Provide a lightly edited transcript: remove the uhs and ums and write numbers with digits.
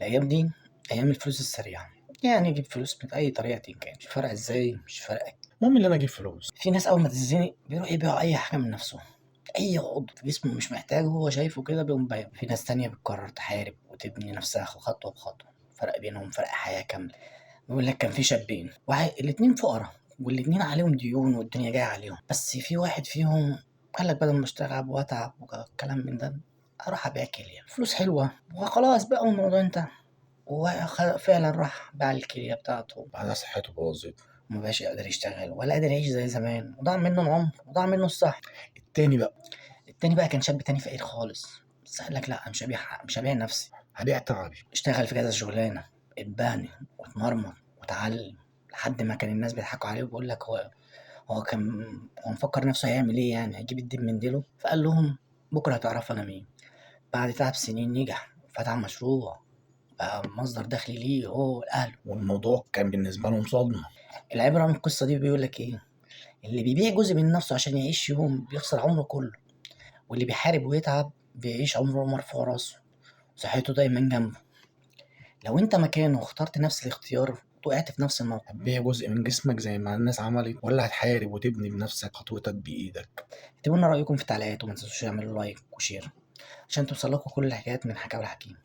الأيام دي أيام الفلوس السريعة، يعني يجيب فلوس بأي طريقة كان، مش فارقة ازاي، مش فارقة. المهم اللي انا اجيب فلوس. في ناس أول ما تتزنق بيروح يبيع أي حاجة من نفسه، أي عضو في جسمه مش محتاجه هو شايفه كده بيقوم بايعه. في ناس تانية بتقرر تحارب وتبني نفسها خطوة بخطوة، فرق بينهم فرق حياة كاملة. بيقول لك كان في شابين الاتنين فقراء والاتنين عليهم ديون والدنيا جاية عليهم، بس في واحد فيهم قال لك بدل ما اشتغل واتعب وكلام من ده اروح ابيع كلية، فلوس حلوة وخلاص بقى الموضوع انتهى. وفعلا راح باع الكلية بتاعته، بعدها صحته باظت. ومبقاش يقدر يشتغل ولا قادر يعيش زي زمان، وضاع منه العمر وضاع منه الصحة. التاني بقى. التاني بقى كان شاب تاني فقير خالص، بس قال لك لا، مش هبيع نفسي. هبيع تعبي. اشتغل في كذا شغلانة، اتبهدل واتمرمط واتعلم لحد ما كان الناس بيضحكوا عليه، وبيقول لك هو مفكر نفسه هيعمل ايه، يعني هيجيب الدين من ديله. فقال لهم بكرة هتعرف انا مين. بعد تعب سنين نجح وفتح مشروع بقى مصدر دخل ليه هو واهله. والموضوع كان بالنسبه لهم صدمه. العبرة من القصة دي بيقول لك ايه؟ اللي بيبيع جزء من نفسه عشان يعيش يوم بيخسر عمره كله، واللي بيحارب ويتعب بيعيش عمره مرفوع راسه، صحته دايما جنبه. لو انت مكانه واخترت نفس الاختيار وقعت في نفس الموقف، هتبيع جزء من جسمك زي ما الناس عملت، ولا هتحارب وتبني بنفسك خطوتك بايدك؟ اكتبوا لنا رأيكم في التعليقات وما تنسوش تعملوا لايك وشير عشان توصل لكم كل الحكايات من حكاوي الحكيم.